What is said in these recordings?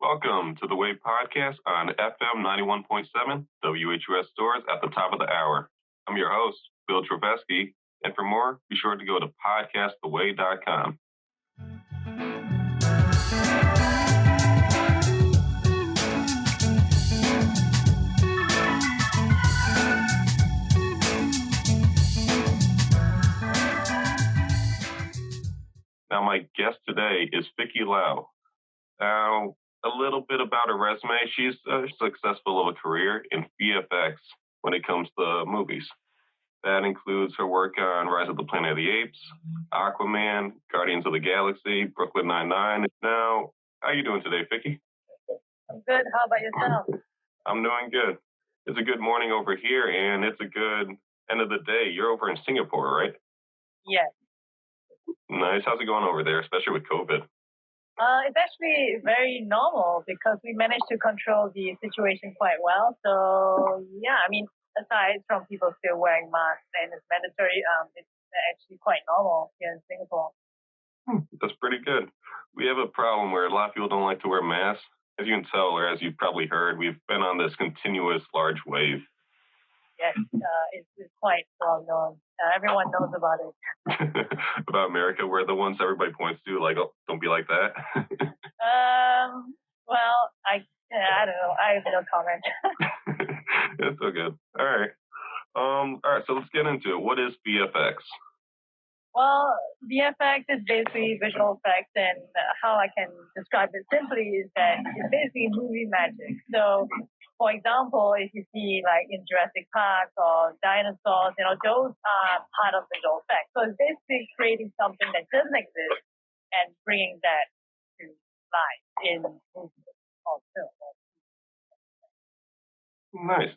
Welcome to the Wave Podcast on FM 91.7 WHUS stores at the top of the hour. I'm your host, Bill Trevesky, and for more, be sure to go to podcasttheway.com. Now, my guest today is Vicki Lau. Now, a little bit about her resume. She's successful of a career in VFX when it comes to movies. That includes her work on Rise of the Planet of the Apes, Aquaman, Guardians of the Galaxy, Brooklyn Nine-Nine. Now, how are you doing today, Vicki? I'm good. How about yourself? I'm doing good. It's a good morning over here, and it's a good end of the day. You're over in Singapore, right? Yes. Nice. How's it going over there, especially with COVID? It's actually very normal because we managed to control the situation quite well. So, yeah, I mean, aside from people still wearing masks and it's mandatory, it's actually quite normal here in Singapore. That's pretty good. We have a problem where a lot of people don't like to wear masks. As you can tell, or as you've probably heard, we've been on this continuous large wave. Yes, it's quite well known. Everyone knows about it. About America, we're the ones everybody points to, like, oh, don't be like that. Well, I don't know. I have no comment. It's so good. All right, so let's get into it. What is VFX? Well, VFX is basically visual effects, and how I can describe it simply is that it's basically movie magic. So, for example, if you see like in Jurassic Park or dinosaurs, those are part of visual effects. So it's basically creating something that doesn't exist and bringing that to life in movies or film. Nice.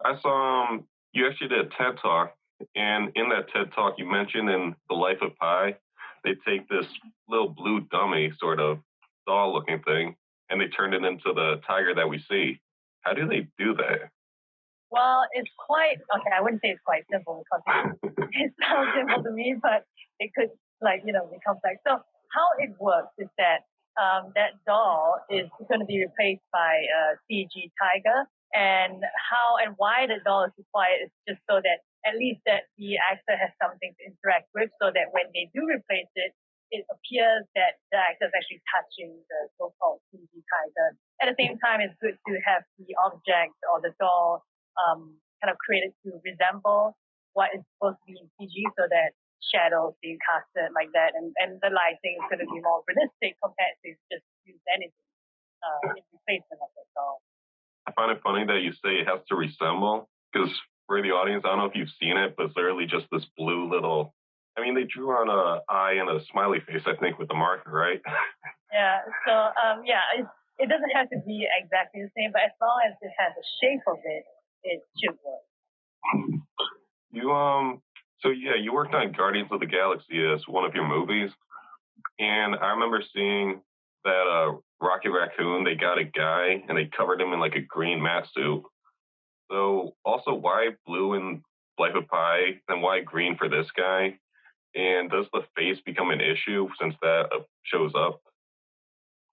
I saw you actually did a TED Talk, and in that TED Talk you mentioned in The Life of Pi, they take this little blue dummy sort of doll-looking thing, and they turn it into the tiger that we see. How do they do that? Well, it's quite, okay, I wouldn't say it's quite simple because it sounds simple to me, but it could be complex. So how it works is that that doll is going to be replaced by a CG tiger, and how and why the doll is required is just so that at least that the actor has something to interact with, so that when they do replace it, it appears that the actor is actually touching the so-called CG tiger. At the same time, it's good to have the object or the doll kind of created to resemble what is supposed to be in CG, so that shadows being casted like that, and the lighting is going to be more realistic compared to just use anything in replacement of that doll. I find it funny that you say it has to resemble, because for the audience, I don't know if you've seen it, but it's literally just this blue little, I mean, they drew on an eye and a smiley face, I think, with the marker, right? Yeah, so, it doesn't have to be exactly the same, but as long as it has the shape of it, it should work. You worked on Guardians of the Galaxy as one of your movies, and I remember seeing that Rocket Raccoon, they got a guy and they covered him in like a green mat suit. So also, why blue in Life of Pi and why green for this guy? And does the face become an issue since that shows up?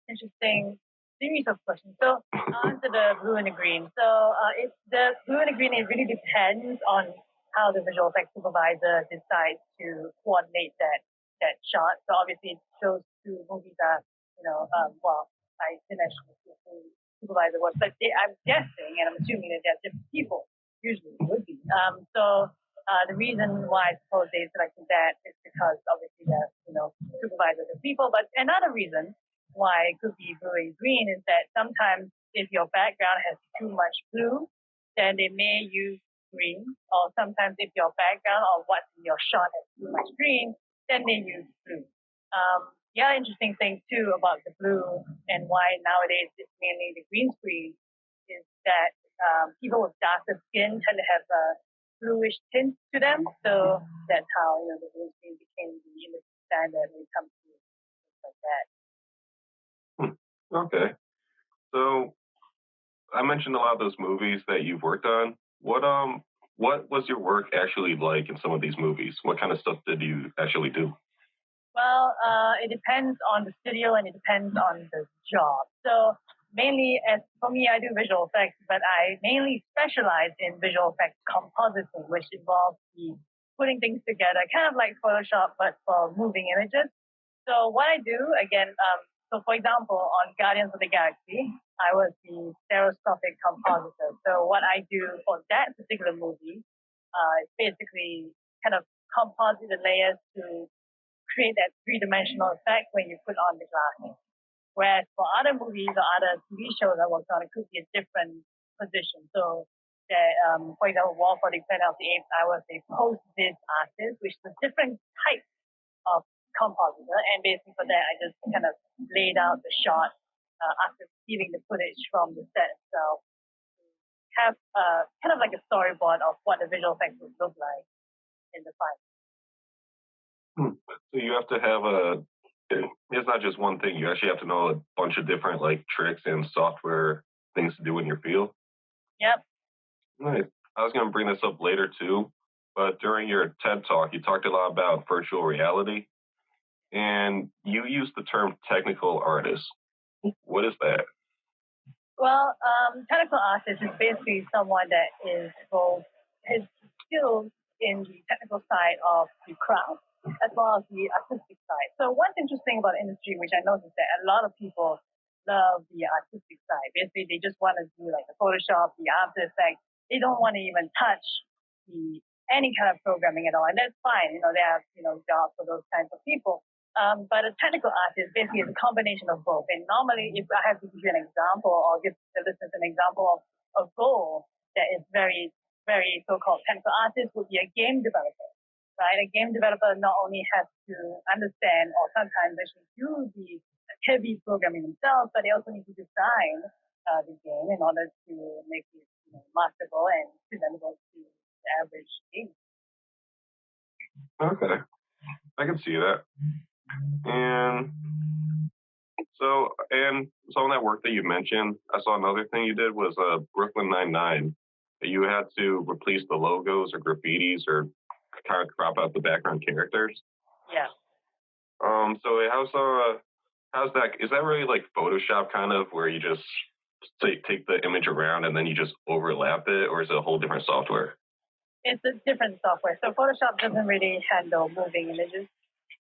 Interesting series of questions. So answer the blue and the green. So the blue and the green, it really depends on how the visual effects supervisor decides to coordinate that shot. So obviously those two movies are, I didn't actually see who the supervisor was, but I'm guessing and I'm assuming that they're different people. Usually would be. The reason why I suppose they selected that is because obviously they're, supervisors are people. But another reason why it could be blue and green is that sometimes if your background has too much blue, then they may use green. Or sometimes if your background or what's in your shot has too much green, then they use blue. The other interesting thing too about the blue and why nowadays it's mainly the green screen is that people with darker skin tend to have a bluish tint to them. So that's how the green screen became the industry standard when it comes to things like that. Okay. So I mentioned a lot of those movies that you've worked on. What was your work actually like in some of these movies? What kind of stuff did you actually do? Well, it depends on the studio and it depends on the job. So mainly, as for me, I do visual effects, but I mainly specialize in visual effects compositing, which involves the putting things together, kind of like Photoshop, but for moving images. So what I do again, so for example, on Guardians of the Galaxy, I was the stereoscopic compositor. So what I do for that particular movie is basically kind of composite the layers to create that three-dimensional effect when you put on the glasses. Whereas for other movies or other TV shows I worked on, it could be a different position. So, for example, War for the Planet of the Apes, I was a post-vis artist, which is a different type of compositor. And basically for that, I just kind of laid out the shot after receiving the footage from the set itself. Have kind of like a storyboard of what the visual effects would look like in the final. So you have to have it's not just one thing. You actually have to know a bunch of different like tricks and software things to do in your field. Yep. Nice. I was going to bring this up later too, but during your TED talk, you talked a lot about virtual reality, and you used the term technical artist. What is that? Well, technical artist is basically someone that is both his skills in the technical side of the craft as well as the artistic side. So what's interesting about the industry, which I noticed that a lot of people love the artistic side. Basically, they just want to do like the Photoshop, the After Effects. They don't want to even touch any kind of programming at all, and that's fine. They have jobs for those kinds of people. But a technical artist basically is a combination of both. And normally, if I have to give you an example or give the listeners an example of a goal that is very, very so-called technical artist would be a game developer, right? A game developer not only has to understand or sometimes actually do the heavy programming themselves, but they also need to design the game in order to make it masterable and presentable to the average game. Okay, I can see that. And some of that work that you mentioned, I saw another thing you did was Brooklyn Nine-Nine. You had to replace the logos or graffitis or kind of crop out the background characters. Yeah. So how's that? Is that really like Photoshop kind of where you just take the image around and then you just overlap it, or is it a whole different software? It's a different software. So Photoshop doesn't really handle moving images.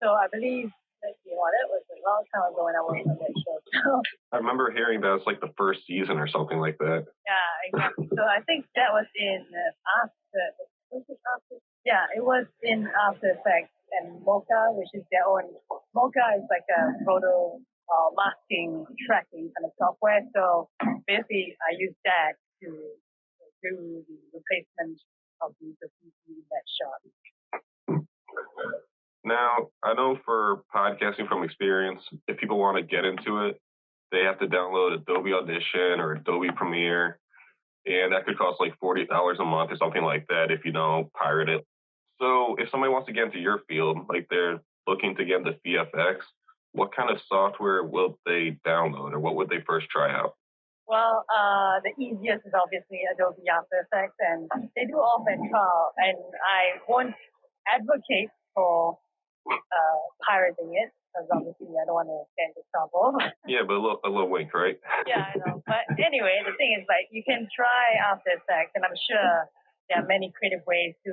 So I believe that was a long time ago when I worked on that show. So, I remember hearing that it's like the first season or something like that. Yeah, exactly. So I think that was in After? Yeah, it was in After Effects and Mocha, which is their own. Mocha is like a photo masking tracking kind of software. So basically, I use that to do the replacement of the PC in that shot. Now, I know for podcasting from experience, if people want to get into it, they have to download Adobe Audition or Adobe Premiere, and that could cost like $40 a month or something like that if you don't pirate it. So if somebody wants to get into your field, like they're looking to get into VFX, what kind of software will they download or what would they first try out? Well, the easiest is obviously Adobe After Effects, and they do offer a trial, and I won't advocate for pirating it, because obviously I don't want to get into trouble. Yeah, but a little wink, right? Yeah, I know. But anyway, the thing is, like, you can try After Effects, and I'm sure there are many creative ways to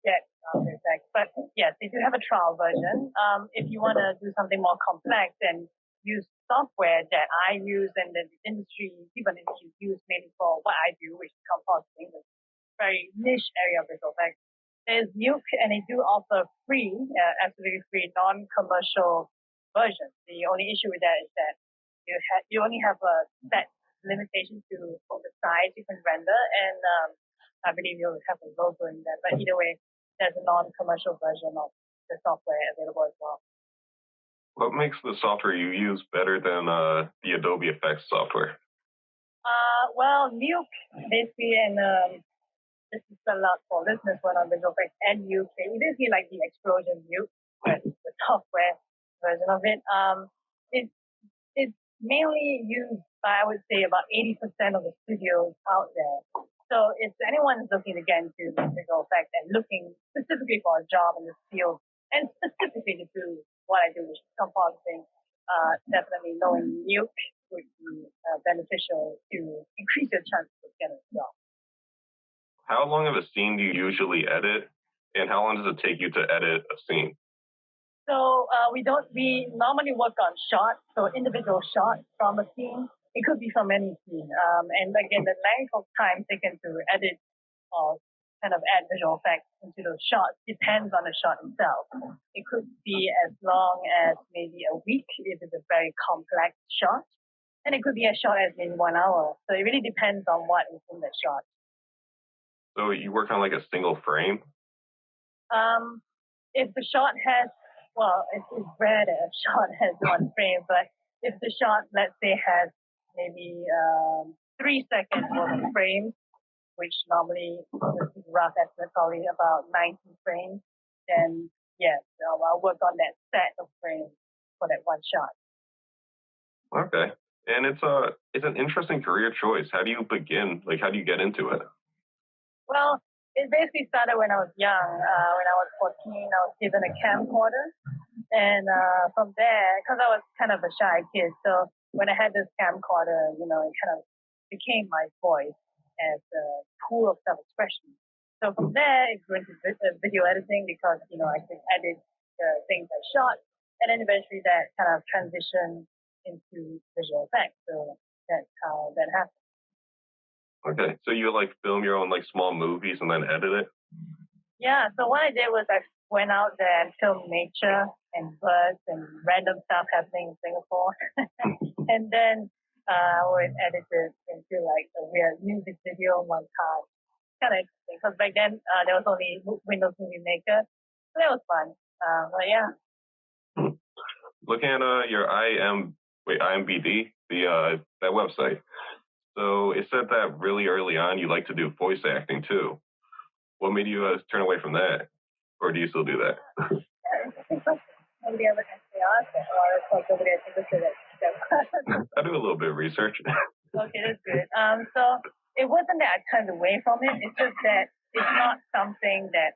get After Effects. But yes, they do have a trial version. If you want to do something more complex and use software that I use and the industry, even if you use mainly for what I do, which is compositing, which is a very niche area of visual effects. There's Nuke, and they do offer free, absolutely free, non-commercial version. The only issue with that is that you only have a set limitation to the size you can render, and I believe you'll have a logo in that. But either way, there's a non-commercial version of the software available as well. What makes the software you use better than the Adobe Effects software? Well, Nuke basically, and this is a lot for listeners when on visual effects and Nuke. It is like the explosion Nuke, but the software version of it. It's mainly used by, I would say, about 80% of the studios out there. So if anyone's looking to get into visual effects and looking specifically for a job in this field, and specifically to do what I do, which is compositing, definitely knowing Nuke would be beneficial to increase your chances of getting a job. How long of a scene do you usually edit, and how long does it take you to edit a scene? So we normally work on shots, so individual shots from a scene. It could be from any scene. And again, the length of time taken to edit or kind of add visual effects into those shots depends on the shot itself. It could be as long as maybe a week if it's a very complex shot, and it could be as short as maybe 1 hour. So it really depends on what is in the shot. So you work on like a single frame? If the shot has, well, it's rare that a shot has one frame, but if the shot, let's say, has maybe 3 seconds worth of frames, which normally rough estimate probably about 90 frames, then yes, I'll work on that set of frames for that one shot. Okay. And it's an interesting career choice. How do you begin? Like, how do you get into it? Well, it basically started when I was young. When I was 14, I was given a camcorder. And from there, because I was kind of a shy kid, so when I had this camcorder, it kind of became my voice as a tool of self-expression. So from there, it grew into video editing because, I could edit the things I shot. And then eventually that kind of transitioned into visual effects. So that's how that happened. Okay. So you like film your own like small movies and then edit it? Yeah, so what I did was I went out there and filmed nature and birds and random stuff happening in Singapore. And then I would edit it into like a weird music video montage. Kind of interesting because back then there was only Windows Movie Maker. So that was fun. But yeah. Looking at your IMBD, that website. So it said that really early on you like to do voice acting too. What made you turn away from that, or do you still do that? Nobody ever actually asked it, or of course nobody has looked at it. I do a little bit of research. Okay, that's good. So it wasn't that I turned away from it. It's just that it's not something that.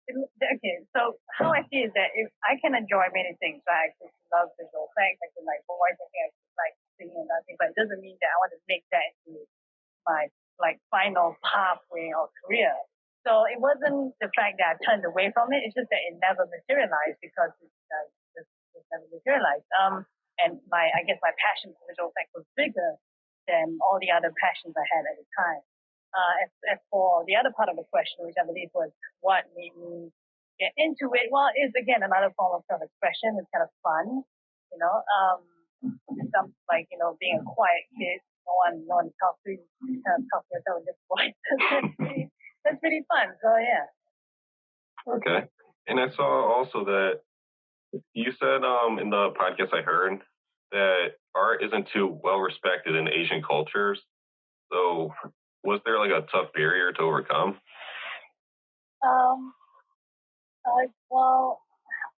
Okay, so how I see it is that if I can enjoy many things, right? I just love visual effects, I can like voice, I can like singing and dancing, but it doesn't mean that I want to make that into my like final pathway or career. So it wasn't the fact that I turned away from it. It's just that it never materialized because it never materialized. And I guess my passion for visual effects was bigger than all the other passions I had at the time. As for the other part of the question, which I believe was what made me get into it, well, it's again another form of self-expression. It's kind of fun, you know. Some like being a quiet kid, no one talks to you, kind of talk to yourself with your voice. That's pretty fun. So yeah. Okay. And I saw also that you said in the podcast I heard that art isn't too well respected in Asian cultures. So was there like a tough barrier to overcome? Um. Well,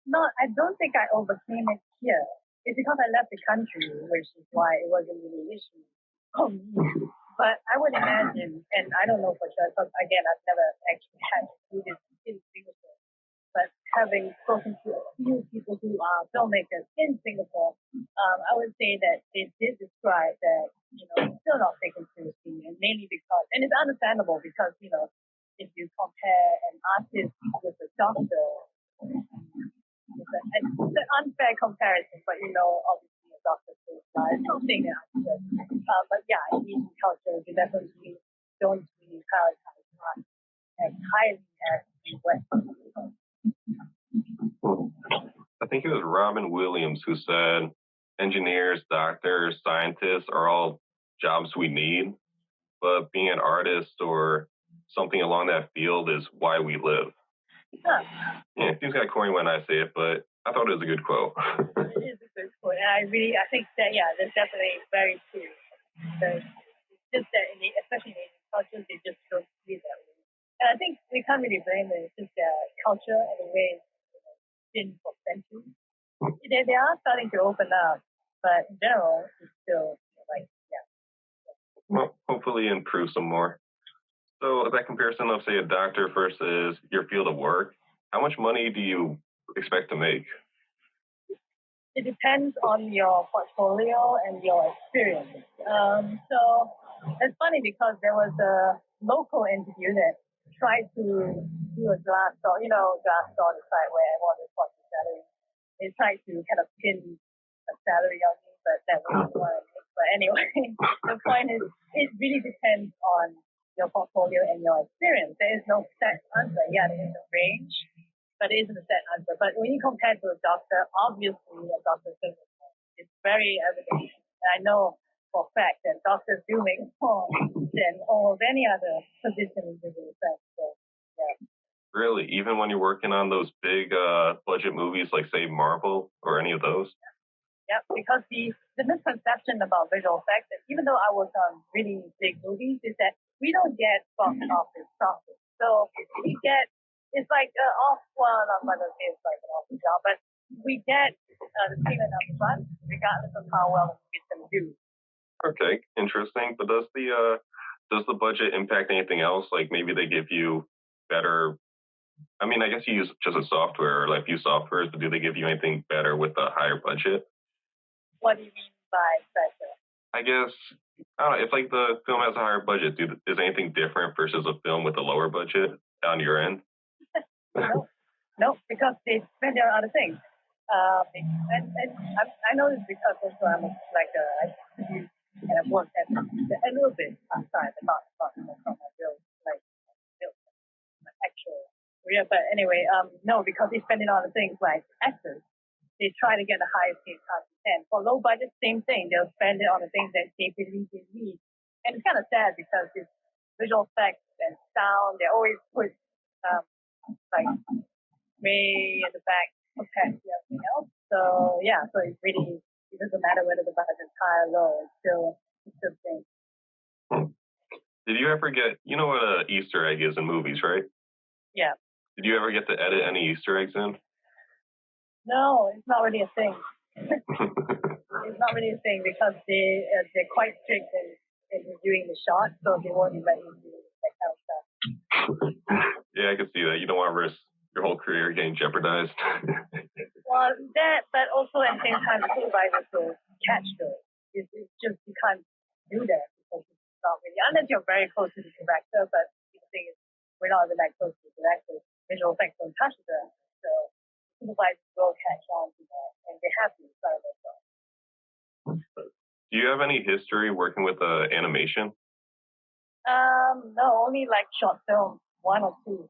no, I don't think I overcame it here. It's because I left the country, which is why it wasn't really an issue for me. But I would imagine, and I don't know for sure, because again, I've never actually had to do this in Singapore. But having spoken to a few people who are filmmakers in Singapore, I would say that they did describe that, it's still not taken seriously, and mainly because, and it's understandable because, if you compare an artist with a doctor, it's an unfair comparison, but obviously a doctor is something else. But yeah, in Asian culture, we definitely don't really prioritize art as highly as the Western. I think it was Robin Williams who said engineers, doctors, scientists are all jobs we need, but being an artist or something along that field is why we live. Huh. Yeah, it seems kind of corny when I say it, but I thought it was a good quote. It is a good quote, and I think that that's definitely very true. So it's just that especially in Asian cultures, they just don't see it that way. And I think we can't really blame it. It's just their culture and the way it's been for centuries. They are starting to open up, but in general, it's still like yeah. Well, hopefully improve some more. So that comparison of say a doctor versus your field of work, how much money do you expect to make? it depends on your portfolio and your experience. So it's funny because there was a local interview that tried to do a glass door, glass door the site where everyone reports the salary. They tried to kind of pin a salary on me, but that wasn't what I did. But anyway, the point is, it really depends on your portfolio and your experience. There is no set answer. Yeah, there is a range, but it isn't a set answer. But when you compare to a doctor, obviously a doctor thinks it's very evident. And I know for a fact that doctors do make more than almost any other position in visual effects. So, yeah. Really, even when you're working on those big budget movies like say Marvel or any of those? Yeah, because the misconception about visual effects, and even though I work on really big movies, is that we don't get box office profit. So we get, it's like I'm not going to say it's like an off job, but we get the payment up front, regardless of how well the movie's going to do. Okay, interesting. But does the budget impact anything else? Like maybe they give you better. I mean, I guess you use just a software or like few softwares, but do they give you anything better with a higher budget? What do you mean by better? I guess I don't know. If like the film has a higher budget, is anything different versus a film with a lower budget on your end? No, because they spend it on other things. And I know this because also I'm like I produce and I've worked at a little bit outside, but not from my real my actual career. But anyway, no, because they spend it on other things like actors. They try to get the highest paid cast they can. For low budget, same thing. They'll spend it on the things that they believe they need. And it's kind of sad because it's visual effects and sound. They always put like way at the back compared to everything else. So yeah, so it doesn't matter whether the budget's high or low. It's still the same. Did you ever get, you know what an Easter egg is in movies, right? Yeah. Did you ever get to edit any Easter eggs in? No, it's not really a thing. It's not really a thing because they're quite strict in reviewing the shot, so they won't let you do that kind of stuff. Yeah, I can see that. You don't want to risk your whole career getting jeopardized. Well, that, but also at the same time, the supervisors will catch those. It's just you can't do that because it's not really, unless you're very close to the director. But the thing is, we're not even that close to the director. Visual effects don't touch them, so supervisors will catch on to that, and they have to start their job. Do you have any history working with animation? No, only like short films, one or two.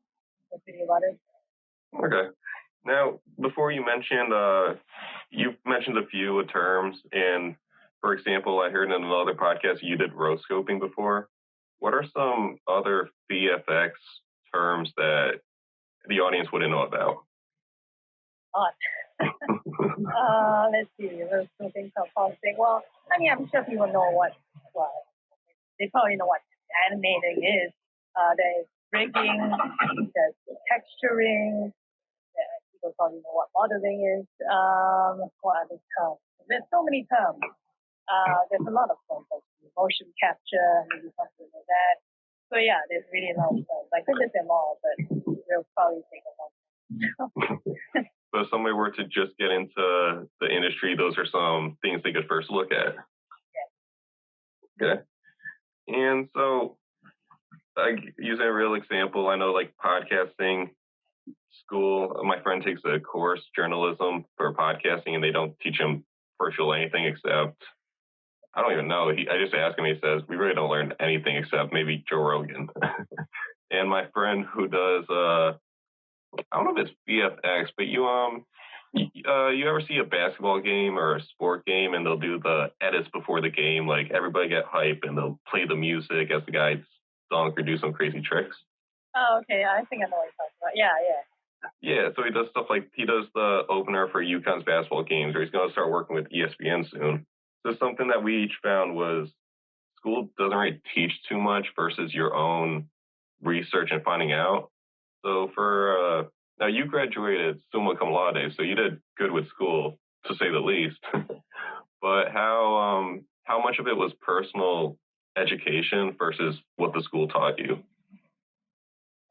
That's really about it. Okay. Now, before you mentioned a few terms, and for example, I heard in another podcast you did rotoscoping before. What are some other VFX terms that the audience wouldn't know about? Let's see. Rotoscoping, compositing. Well, I mean, I'm sure people know what they probably know what animating is. There's rigging, there's texturing. People probably know what modeling is. What other terms? There's so many terms. There's a lot of terms, like motion capture, maybe something like that. So yeah, there's really a lot of terms. I could list them all, but it'll probably take a long time. So if somebody were to just get into the industry, those are some things they could first look at. Yeah. Okay. And so, like, using a real example, I know like podcasting school, my friend takes a course, journalism for podcasting, and they don't teach him virtually anything except, I don't even know. I just asked him, he says, we really don't learn anything except maybe Joe Rogan. And my friend who does, I don't know if it's VFX, but you ever see a basketball game or a sport game and they'll do the edits before the game, like everybody get hype and they'll play the music as the guy dunk or do some crazy tricks? Oh, okay. I think I know what you're talking about. Yeah. Yeah, so he does stuff like he does the opener for UConn's basketball games, or he's going to start working with ESPN soon. So something that we each found was school doesn't really teach too much versus your own research and finding out. So for now, you graduated summa cum laude, so you did good with school, to say the least. But how much of it was personal education versus what the school taught you?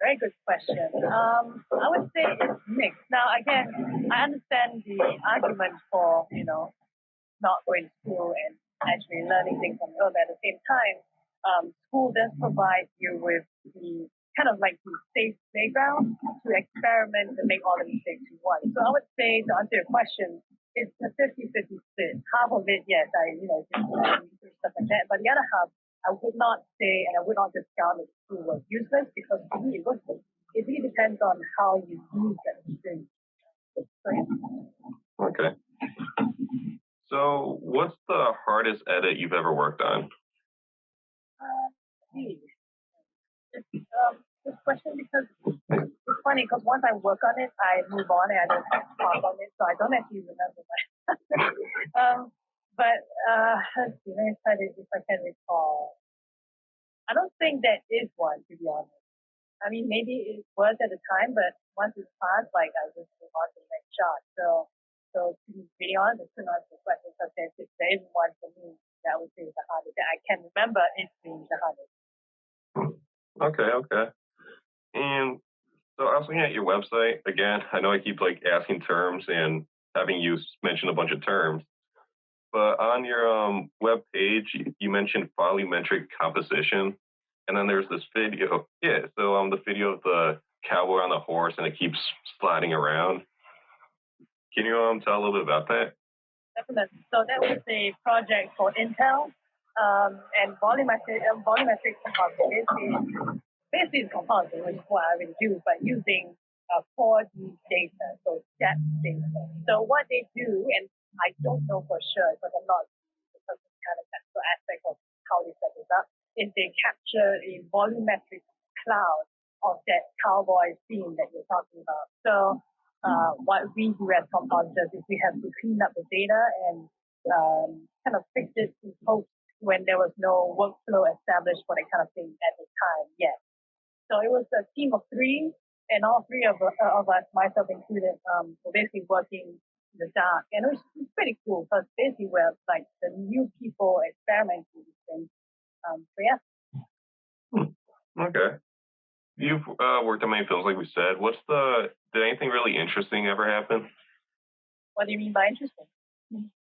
Very good question. I would say it's mixed. Now, again, I understand the argument for, not going to school and actually learning things on your own. At the same time, school does provide you with the kind of like the safe playground to experiment and make all the mistakes you want. So I would say to answer your question, it's a 50-50 split. Half of it, yes, I, did research stuff like that. But the other half, I would not say and I would not discount that school was useless because to me it wasn't. It really depends on how you use that experience. So, yeah. Okay. So, what's the hardest edit you've ever worked on? Geez. This question because it's funny because once I work on it, I move on and I don't talk on it, so I don't actually remember that. Let's see, let me try to if I can recall. I don't think there is one, to be honest. I mean, maybe it was at the time, but once it's passed, like I just move on to the next shot. So to be really honest, I couldn't answer the question because there isn't one for me that I would say is the hardest. That I can remember it being the hardest. Okay. And so I was looking at your website again. I know I keep like asking terms and having you mention a bunch of terms, but on your web page, you mentioned volumetric composition, and then there's this video. Yeah, so the video of the cowboy on the horse and it keeps sliding around. Can you tell a little bit about that? Definitely. So that was a project for Intel, and volumetric compositing basically is compositing, which is what I really do, but using 4D data, so depth data. So what they do, and I don't know for sure because I'm not because it's kind of technical aspect of how they set this up, is they capture a volumetric cloud of that cowboy scene that you're talking about. So what we do as compositors is we have to clean up the data and kind of fix it in post when there was no workflow established for that kind of thing at the time yet. So it was a team of three, and all three of us, myself included, were basically working in the dark. And it was pretty cool because basically we're like the new people experimenting with these things. So yeah. Okay. You've worked on many films, like we said. Did anything really interesting ever happen? What do you mean by interesting?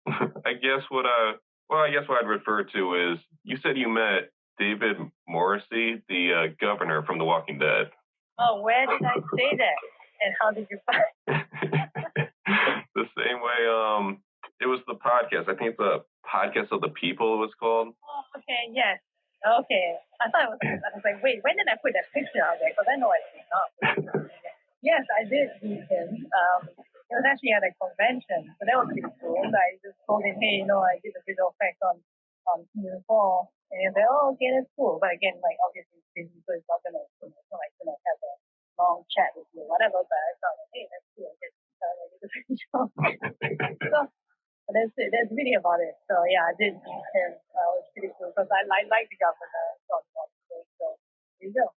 I guess what I'd refer to is you said you met David Morrissey, the governor from The Walking Dead. Oh, where did I say that? And how did you find the same way, it was the podcast. I think it's the Podcast of the People it was called. Oh, okay, yes. Okay. I was like, wait, when did I put that picture out there? Because I know I did not. Yes, I did meet him. It was actually at a convention, so that was pretty cool. So I just told him, hey, I did a visual effect on season 4. And he was like, oh, okay, that's cool. But again, like, obviously, it's busy, so it's not going to, it's not like going to have a long chat with you or whatever. But I thought, hey, that's cool. I guess I did a good job. So, but that's it. That's really about it. So yeah, I did meet him. It was pretty cool because I like the governor. So there you go.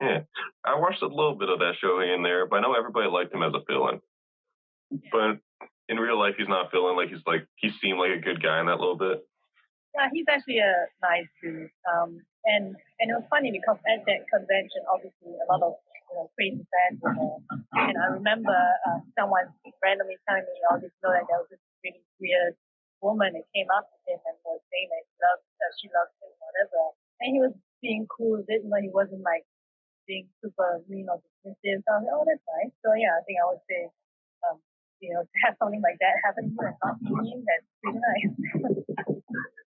Yeah, I watched a little bit of that show here and there, but I know everybody liked him as a villain. Yeah. But in real life, he's not a villain. Like he seemed like a good guy in that little bit. Yeah, he's actually a nice dude. And it was funny because at that convention, obviously a lot of crazy fans were there. And I remember someone randomly telling me, "Oh, did you know that there was this really weird woman that came up to him and was saying that she loved him, whatever." And he was being cool, didn't know he wasn't like being super mean or dismissive. So I was like, "Oh, that's nice." So yeah, I think I would say, to have something like that happen to you and not be mean, that's pretty nice.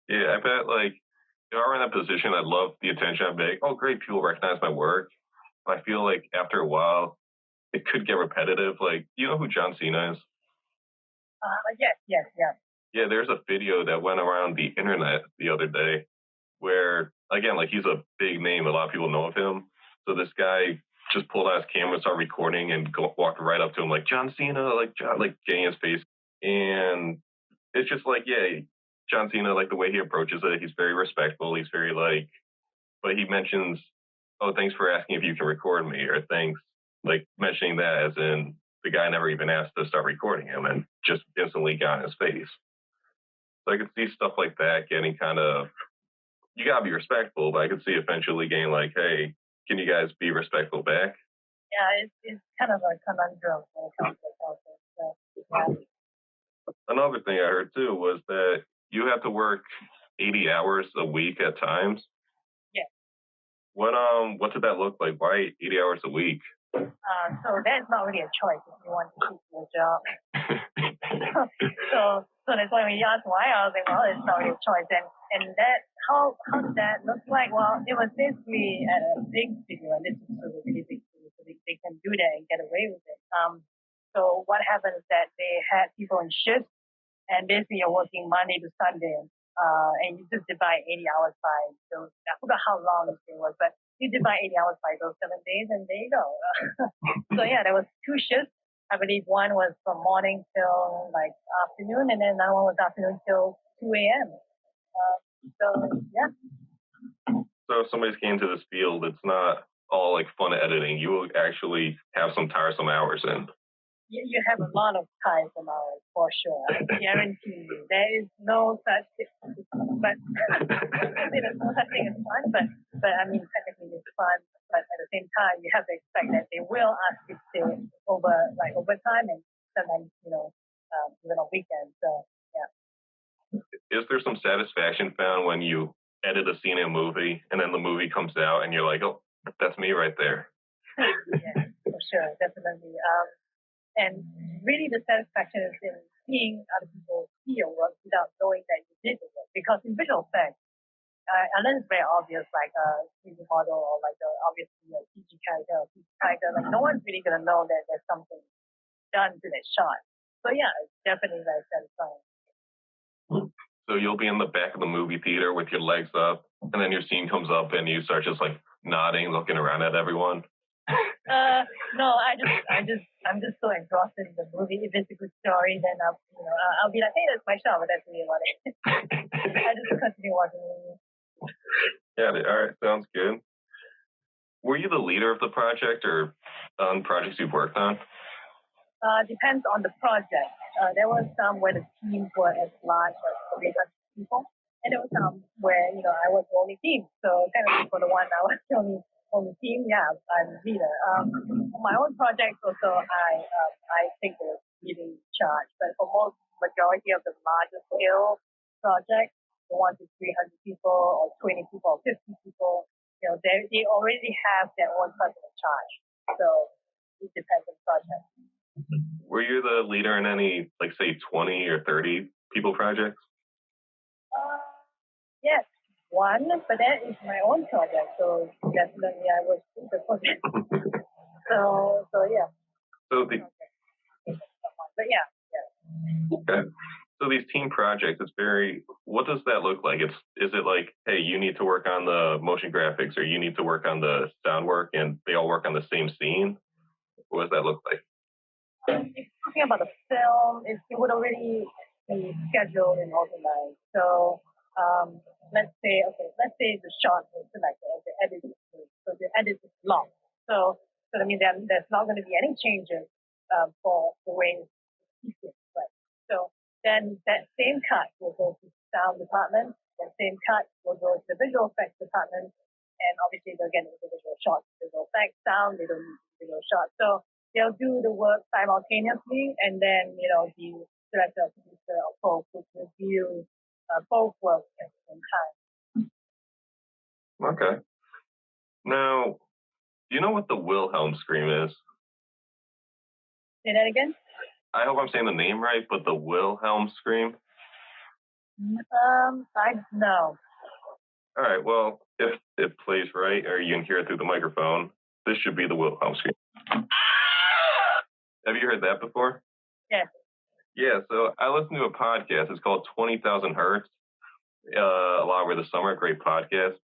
Yeah, I bet like if I were in that position, I'd love the attention. I'd be like, "Oh, great, people recognize my work." But I feel like after a while, it could get repetitive. Like, do you know who John Cena is? Yes. Yeah, there's a video that went around the internet the other day where, again, like he's a big name. A lot of people know of him. So this guy just pulled out his camera, started recording, and walked right up to him like John Cena, like getting his face. And it's just like, yeah, John Cena, like the way he approaches it, he's very respectful. He's very but he mentions, "Oh, thanks for asking if you can record me," or thanks, like mentioning that as in the guy never even asked to start recording him and just instantly got in his face. So I could see stuff like that getting kind of, you gotta be respectful, but I could see eventually getting like, hey, Can you guys be respectful back? Yeah, it's kind of a conundrum when it comes to culture. So, yeah. Another thing I heard too was that you have to work 80 hours a week at times. Yeah. What did that look like? Why 80 hours a week? So that's not really a choice if you want to keep your job. So that's why when you asked why, I was like, well, it's not really a choice. And that how did that look like? Well, it was basically at a big studio, and this is a really big studio, so they can do that and get away with it. So what happened is that they had people in shifts, and basically you're working Monday to Sunday, and you just divide 80 hours by those. I forgot how long it was, but you divide 80 hours by those 7 days, and there you go. So yeah, there was 2 shifts. I believe one was from morning till like afternoon, and then another one was afternoon till 2 a.m. So yeah. So if somebody's getting into this field, it's not all like fun editing. You will actually have some tiresome hours in. You have a lot of tiresome hours for sure. I guarantee you. There is no such thing, but there's no such thing as fun. But I mean, technically it's fun. But at the same time, you have to expect that they will ask you to stay overtime, and sometimes even on weekends. So yeah. Is there some satisfaction found when you edit a scene in a movie and then the movie comes out and you're like, oh, that's me right there? Yeah, for sure, definitely. And really the satisfaction is in seeing other people see your work without knowing that you did the work. Because in visual effects, unless it's very obvious, like a 3D model or like obviously a CG character or CG character, like no one's really going to know that there's something done to that shot. So yeah, it's definitely very satisfying. So you'll be in the back of the movie theater with your legs up, and then your scene comes up and you start just like nodding, looking around at everyone. No, I'm just so engrossed in the movie. If it's a good story, then I'll be like, hey, that's my shot, but that's really about it. I just continue watching the movie. Yeah, all right, sounds good. Were you the leader of the project or on projects you've worked on? Depends on the project. There was some where the teams were as large as 300 people, and there was some where I was the only team. So technically, for the one I was the only team, yeah, I'm leader. My own projects also, I take the leading charge. But for most majority of the larger scale projects, the 1 to 300 people, or 20 people, or 50 people, they already have their own person in charge. So it depends on the project. Were you the leader in any, like, say, 20 or 30 people projects? Yes, one, but that is my own project, so definitely I was the project. So yeah. So but yeah. Okay. So these team projects, what does that look like? Is it like, hey, you need to work on the motion graphics or you need to work on the sound work and they all work on the same scene? What does that look like? If you're talking about the film, it would already be scheduled and organized. So let's say the shot is selected, the edit is made, so the edit is locked. So that means there's not going to be any changes for the way it's right. So then that same cut will go to the sound department, that same cut will go to the visual effects department, and obviously they'll get individual shots, visual effects, sound, they don't need visual shots. So they'll do the work simultaneously, and then the director or producer or both will review both works at the same time. Okay. Now, do you know what the Wilhelm scream is? Say that again? I hope I'm saying the name right, but the Wilhelm scream? I no. All right, well, if it plays right or you can hear it through the microphone, this should be the Wilhelm scream. Have you heard that before? Yes. Yeah, so I listened to a podcast. It's called 20,000 Hertz, a lot over the summer, great podcast.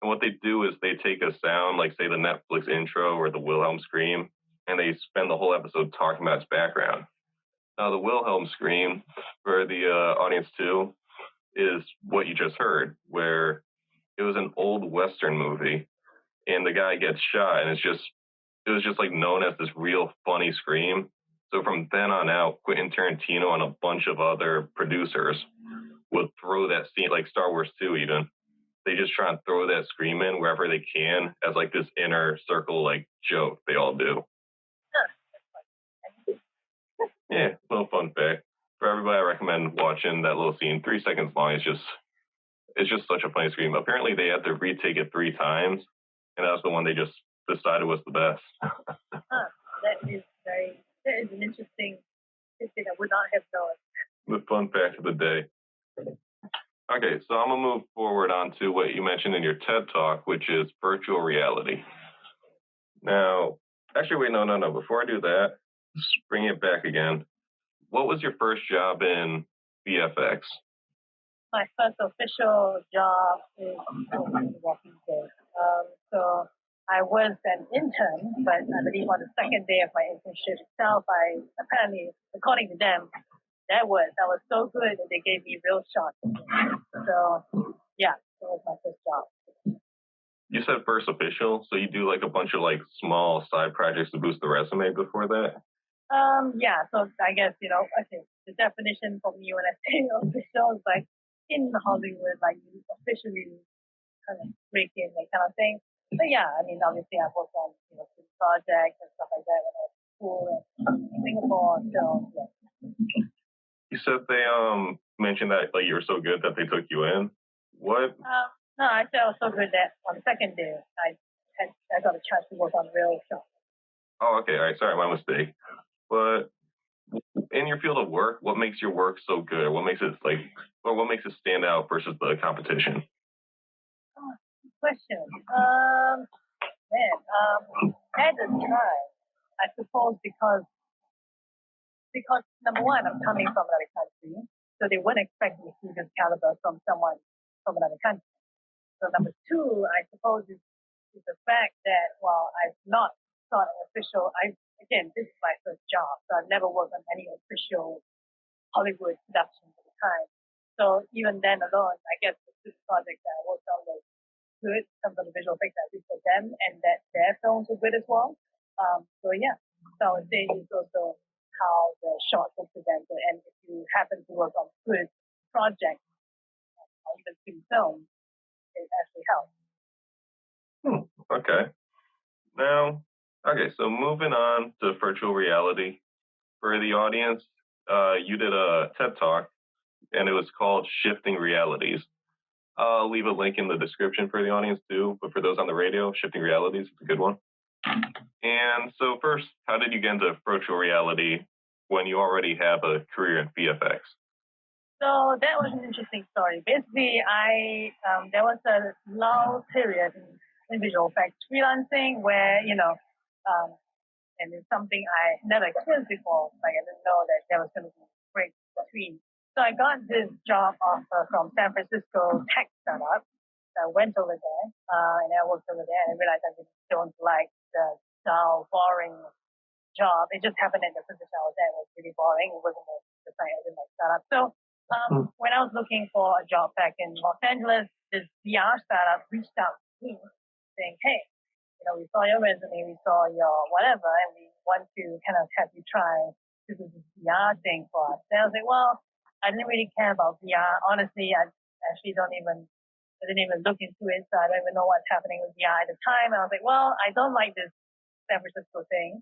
And what they do is they take a sound, like say the Netflix intro or the Wilhelm scream, and they spend the whole episode talking about its background. Now, the Wilhelm scream, for the audience too, is what you just heard, where it was an old Western movie, and the guy gets shot, and it was just like known as this real funny scream. So from then on out, Quentin Tarantino and a bunch of other producers would throw that scene, like Star Wars 2 even, they just try and throw that scream in wherever they can as like this inner circle like joke they all do. Yeah, little fun fact. For everybody, I recommend watching that little scene. 3 seconds long. It's just such a funny scream. Apparently, they had to retake it 3 times, and that was the one they just decided was the best. That is an interesting thing I would not have known. The fun fact of the day. Okay, so I'm gonna move forward on to what you mentioned in your TED Talk, which is virtual reality. Now, actually, wait, no. Before I do that, just bring it back again. What was your first job in VFX? My first official job is Walking Dead. So I was an intern, but I believe on the second day of my internship itself, I apparently, according to them, I was so good that they gave me real shots. So yeah, that was my first job. You said first official, so you do like a bunch of like small side projects to boost the resume before that? Yeah, so I guess, okay, the definition for me when I say official is like in Hollywood, like you officially kind of break in, that kind of thing. But yeah, I mean, obviously I've worked on, projects and stuff like that when I was in school and in Singapore, so yeah. You said they mentioned that like you were so good that they took you in. What? No, I said I was so good that on the second day I got a chance to work on real shows. Oh, okay. All right. Sorry, my mistake. But in your field of work, what makes your work so good? What makes it stand out versus the competition? Oh, good question. At the time, I suppose because number one, I'm coming from another country, so they wouldn't expect me to see this caliber from someone from another country. So number two, I suppose is the fact that I've not sought an official. This is my first job, so I've never worked on any official Hollywood productions at the time. So even then alone, I guess the two projects that I worked on was good in terms of the visual effects I did for them, and that their films were good as well. So yeah, so I would say it's also how the shots were presented, and if you happen to work on good projects or even good films, it actually helps. Okay. Now, so moving on to virtual reality. For the audience, you did a TED Talk, and it was called Shifting Realities. I'll leave a link in the description for the audience too, but for those on the radio, Shifting Realities is a good one. And so first, how did you get into virtual reality when you already have a career in VFX? So that was an interesting story. Basically, there was a long period in visual effects freelancing where, and it's something I never experienced before. Like I didn't know that there was going to be a break between. So I got this job offer from San Francisco tech startup. So I went over there, and I worked over there, and I realized I just don't like the dull, boring job. It just happened that the position I was at was really boring. It wasn't the site I didn't like startup. So when I was looking for a job back in Los Angeles, this VR startup reached out to me saying, hey, we saw your resume, we saw your whatever, and we want to kind of have you try to do this VR thing for us. And I was like, well, I didn't really care about VR. Honestly, I didn't even look into it, so I don't even know what's happening with VR at the time. And I was like, well, I don't like this San Francisco thing.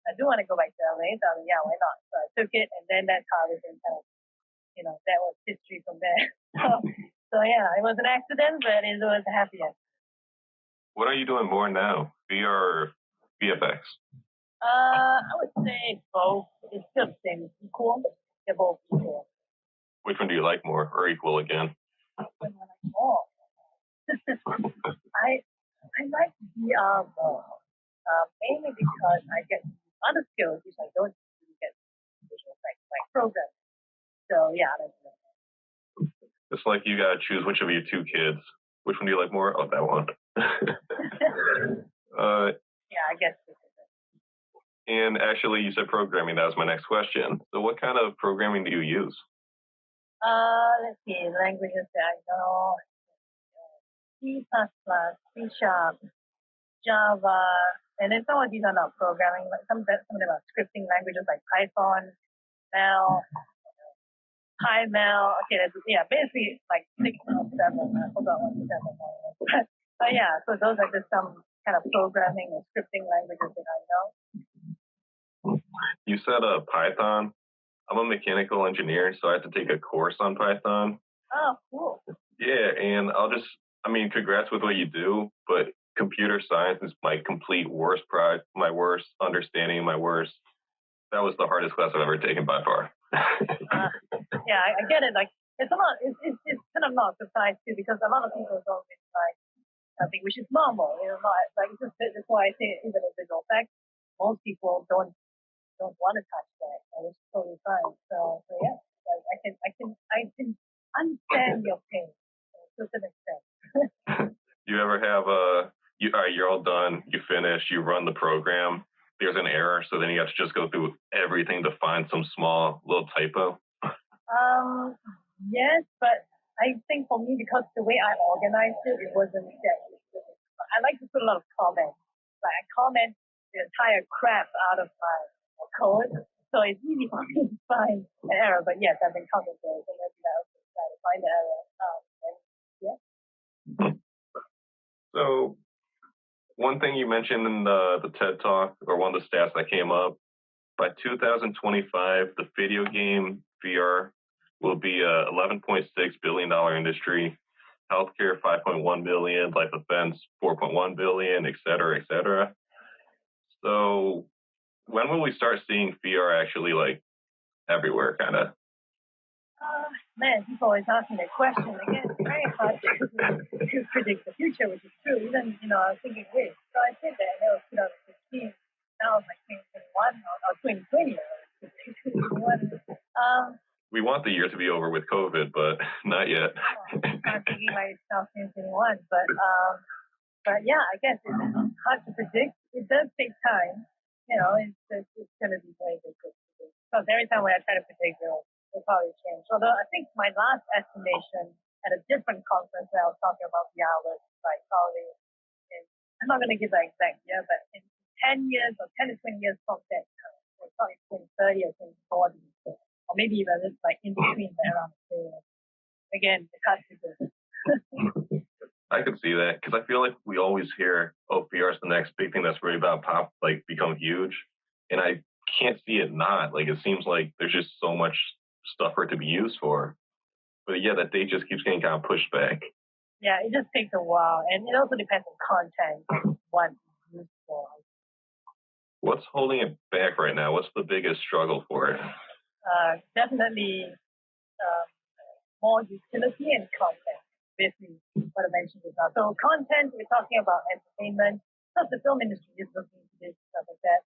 I do want to go back to LA, so I was like, yeah, why not? So I took it, and then that's how everything kind of, that was history from there. So yeah, it was an accident, but it was a happy accident. What are you doing more now, VR or VFX? I would say both. It's still the same, equal. They're both equal. Which one do you like more, or equal again? Which one I like more? I like VR more, mainly because I get other skills which I don't really get visual effects, like programming. So yeah, that's it. It's like you gotta choose which of your two kids. Which one do you like more? Oh, that one. Yeah, I guess. And actually, you said programming. That was my next question. So what kind of programming do you use? Let's see, languages that I know. C++, C#, Java, and then some of these are not programming, like some of them are scripting languages like Python, Now, Hi Mel. Okay, yeah, basically like 6 or 7. I forgot what the 7 was. But yeah, so those are just some kind of programming or scripting languages that I know. You said Python. I'm a mechanical engineer, so I have to take a course on Python. Oh, cool. Yeah, and I mean, congrats with what you do, but computer science is my complete worst pride, my worst understanding, that was the hardest class I've ever taken by far. Yeah, I get it. Like, it's kind of not a surprise too, because a lot of people don't really like something which is normal, not like, it's just, that's why I say even in visual effects, most people don't want to touch that, and it's totally fine. So yeah, like I can understand your pain to an extent. You ever have all right, you're all done, you finish, you run the program, there's an error, so then you have to just go through everything to find some small little typo? Yes, but I think for me, because the way I organized it, it wasn't that. I like to put a lot of comments. Like I comment the entire crap out of my code, so it's easy for me to find an error. But yes, I've encountered those, and maybe I also try to find the error. And yeah. So one thing you mentioned in the TED Talk, or one of the stats that came up, by 2025, the video game VR will be a $11.6 billion industry. Healthcare, 5.1 billion, life defense, 4.1 billion, et cetera, et cetera. So when will we start seeing VR actually like everywhere, kind of? Man, people always ask me that question. Again, it's very hard to predict the future, which is true. Even, I was thinking, wait, so I said that, that was 2015. Now it's like 2021 or 2020 or 2021. We want the year to be over with COVID, but not yet. I'm thinking like 2021, but yeah, I guess it's hard to predict. It does take time. It's going to be very difficult to predict. Because every time when I try to predict, it'll probably change. Although I think my last estimation at a different conference where I was talking about VR was like probably I'm not going to give the exact year, but in 10 years or 10 to 20 years from that time, so probably 2030 or 2040, or maybe even just like in between there around the period. Again, it's hard to predict. I could see that, because I feel like we always hear, oh, VR is the next big thing that's really about become huge, and I can't see it not. Like, it seems like there's just so much stuff for it to be used for. But yeah, that date just keeps getting kind of pushed back. Yeah, it just takes a while, and it also depends on content, what it's used for. What's holding it back right now? What's the biggest struggle for it? Definitely more utility and content. Basically, what I mentioned just now. So content, we're talking about entertainment. Plus, the film industry is looking into this stuff like that.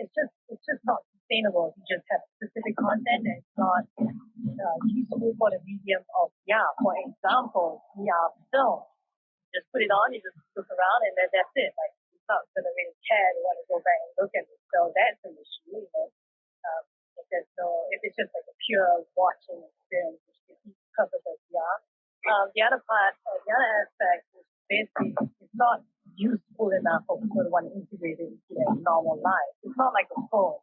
It's just not sustainable if you just have specific content and it's not useful for the medium of VR. For example, VR film. Just put it on, you just look around, and then that's it. Like, it's not going to really care. You want to go back and look at it. So that's an issue. If it's just like a pure watching experience, which defeats the purpose of VR. The other aspect is basically it's not useful enough for people to want to integrate it into their normal life. It's not like a phone.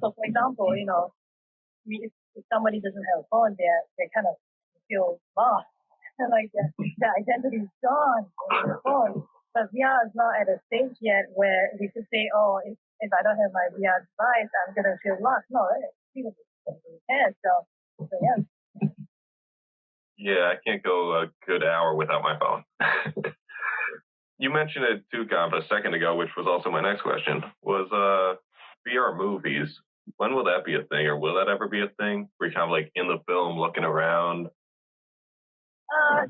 So, for example, if somebody doesn't have a phone, they kind of feel lost. And like their identity is gone in the phone. But VR is not at a stage yet where we could say, oh, if I don't have my VR device, I'm going to feel lost. No, people can. So yeah. Yeah, I can't go a good hour without my phone. You mentioned it too, Gav, a second ago, which was also my next question, was VR movies. When will that be a thing, or will that ever be a thing? Where you're kind of like in the film looking around?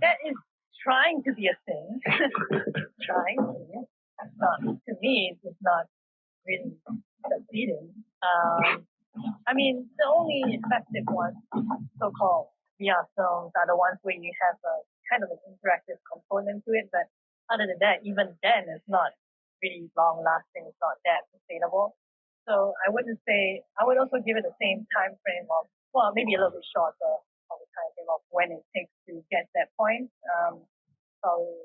That is trying to be a thing. Trying to. To me, it's not really succeeding. I mean, the only effective ones, so-called VR films, are the ones where you have a kind of an interactive component to it. But other than that, even then, it's not really long-lasting. It's not that sustainable. So I wouldn't say. I would also give it the same time frame of, well, maybe a little bit shorter of the time frame of when it takes to get that point. Probably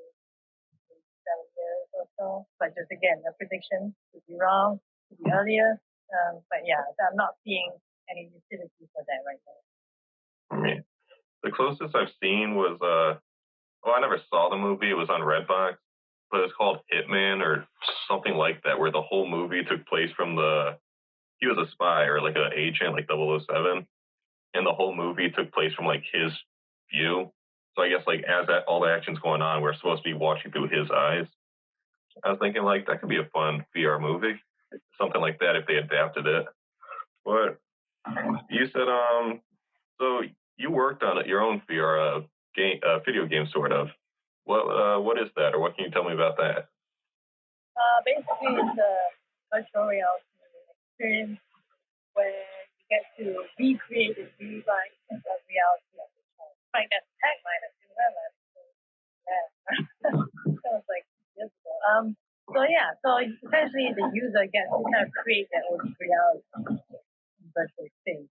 7 years or so. But just again, the prediction could be wrong, could be earlier. But yeah, I'm not seeing any utility for that right now. I mean, the closest I've seen was well, I never saw the movie. It was on Redbox, but it's called Hitman or something like that, where the whole movie took place from the he was a spy or like an agent, like 007, and the whole movie took place from like his view. So I guess like as that all the action's going on, we're supposed to be watching through his eyes. I was thinking like that could be a fun VR movie, something like that if they adapted it. But you said so you worked on it, your own VR game, video game sort of. What is that, or what can you tell me about that? Basically, it's a virtual reality experience where you get to recreate and rewrite the reality of the show. Like that's the tagline of New Zealand. Yeah. That was like years ago. So yeah, so essentially the user gets to kind of create their own reality in virtual space.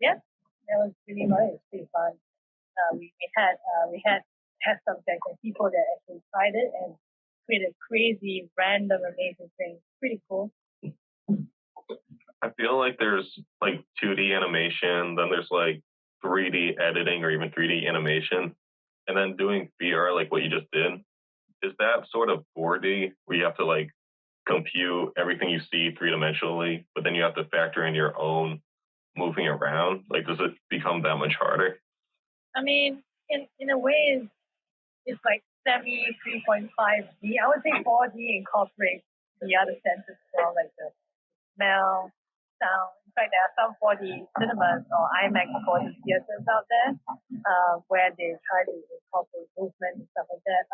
Yeah, that was really fun. It was pretty fun. We had test subjects and people that actually tried it and created crazy, random, amazing things. Pretty cool. I feel like there's like 2D animation, then there's like 3D editing or even 3D animation, and then doing VR like what you just did. Is that sort of 4D where you have to like compute everything you see three dimensionally, but then you have to factor in your own moving around? Like, does it become that much harder? I mean, in a way, it's like semi 3.5D. I would say 4D incorporates the other senses as well, like the smell, sound. In fact, there are some 4D cinemas or IMAX 4D theaters out there where they try to incorporate movement and stuff like that.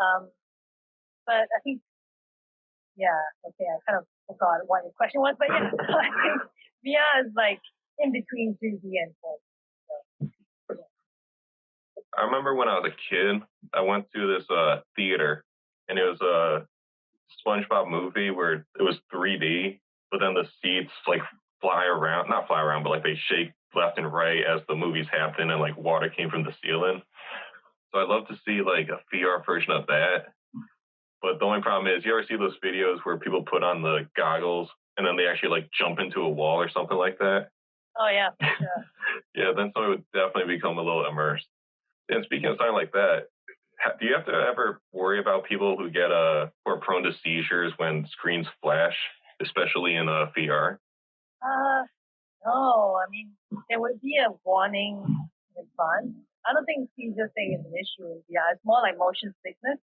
But I think, yeah, okay, I kind of forgot what your question was, but yeah, I think VR is like in between 3D and 4D. So, I remember when I was a kid, I went to this theater, and it was a SpongeBob movie where it was 3D, but then the seats like fly around, not fly around, but like they shake left and right as the movie's happening, and like water came from the ceiling. So I'd love to see like a VR version of that. But the only problem is, you ever see those videos where people put on the goggles and then they actually like jump into a wall or something like that? oh yeah, for sure. Yeah, then somebody would definitely become a little immersed. And speaking of something like that, do you have to ever worry about people who get who are prone to seizures when screens flash, especially in VR? No, I mean, there would be a warning in advance. I don't think seizure thing is an issue in VR. It's more like motion sickness.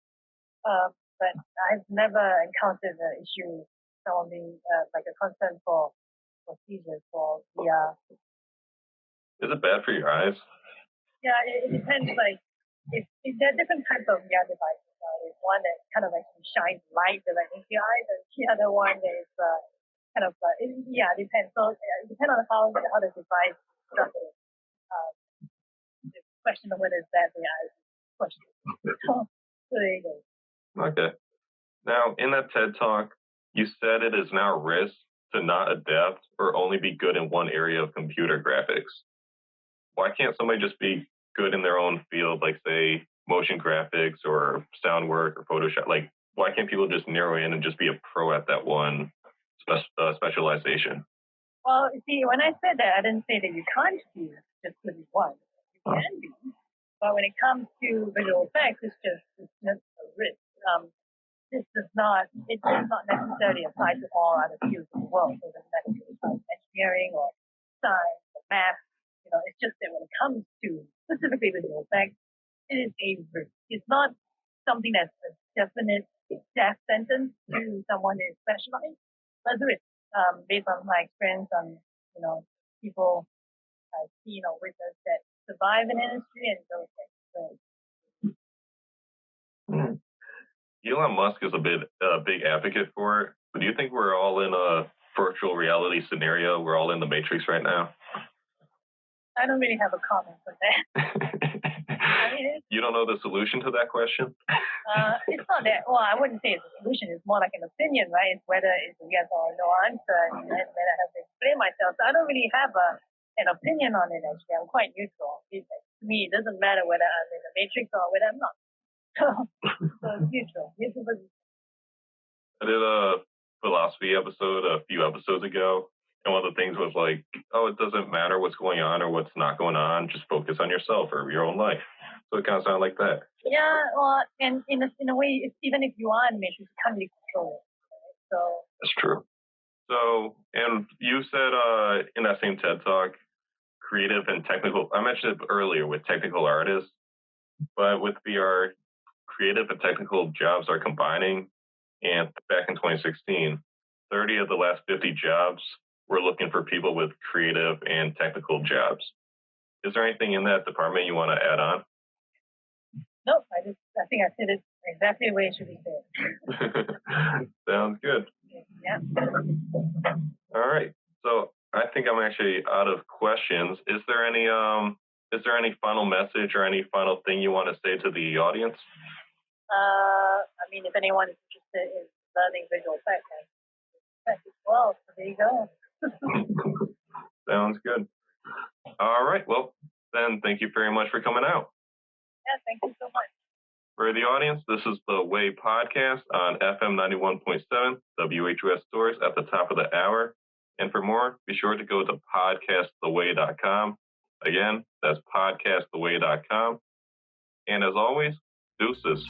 But I've never encountered an issue, someone being like a concern for seizures for VR. Is it bad for your eyes? Yeah, it depends. Like, if there are different types of VR devices. There's one that kind of actually shines light directly into your eyes, and the other one is kind of yeah, it depends. So it depends on how the device is structured. Um, the question of whether it's bad for your eyes is a question. So there you go. Okay. Now, in that TED talk, you said it is now a risk to not adapt or only be good in one area of computer graphics. Why can't somebody just be good in their own field, like say motion graphics or sound work or Photoshop? Like, why can't people just narrow in and just be a pro at that one specialization? Well, you see, when I said that, I didn't say that you can't be just good at one. You can be, but when it comes to visual effects, it's just a risk. This does not it does not necessarily apply to all other fields of the world. So it doesn't matter if it's engineering or science or math. It's just that when it comes to specifically visual effects, it is a risk. It's not something that's a definite death sentence to someone that is specialized, but it's a risk. Based on my experience on people I've seen or witnessed that survive in industry and those things. So, Hmm. Elon Musk is a big advocate for it. But do you think we're all in a virtual reality scenario? We're all in the Matrix right now. I don't really have a comment on that. You don't know the solution to that question? It's not that. Well, I wouldn't say it's a solution. It's more like an opinion, right? It's whether it's a yes or no answer, and then I have to explain myself. So I don't really have an opinion on it. Actually, I'm quite neutral. To me, it doesn't matter whether I'm in the Matrix or whether I'm not. So it's neutral. I did a philosophy episode a few episodes ago, And one of the things was like, oh, it doesn't matter what's going on or what's not going on. Just focus on yourself or your own life. So it kind of sounded like that. Yeah, well, and in a way, even if you are animation, you can't really control it. Right? So That's true. So, and you said in that same TED talk, creative and technical. I mentioned it earlier with technical artists, but with VR, creative and technical jobs are combining. And back in 2016, 30 of the last 50 jobs were looking for people with creative and technical jobs. Is there anything in that department you want to add on? no, I think I said it exactly the way it should be said. Sounds good. Yeah. All right. So I think I'm actually out of questions. Is there any final message or any final thing you want to say to the audience? I mean, if anyone is interested in learning visual effects, as well, so there you go. Sounds good. All right. Well, then thank you very much for coming out. Yeah, thank you so much. For the audience, this is the Way Podcast on FM 91.7 WHUS Stores at the top of the hour. And for more, be sure to go to podcasttheway.com. Again, that's podcasttheway.com. And as always, deuces.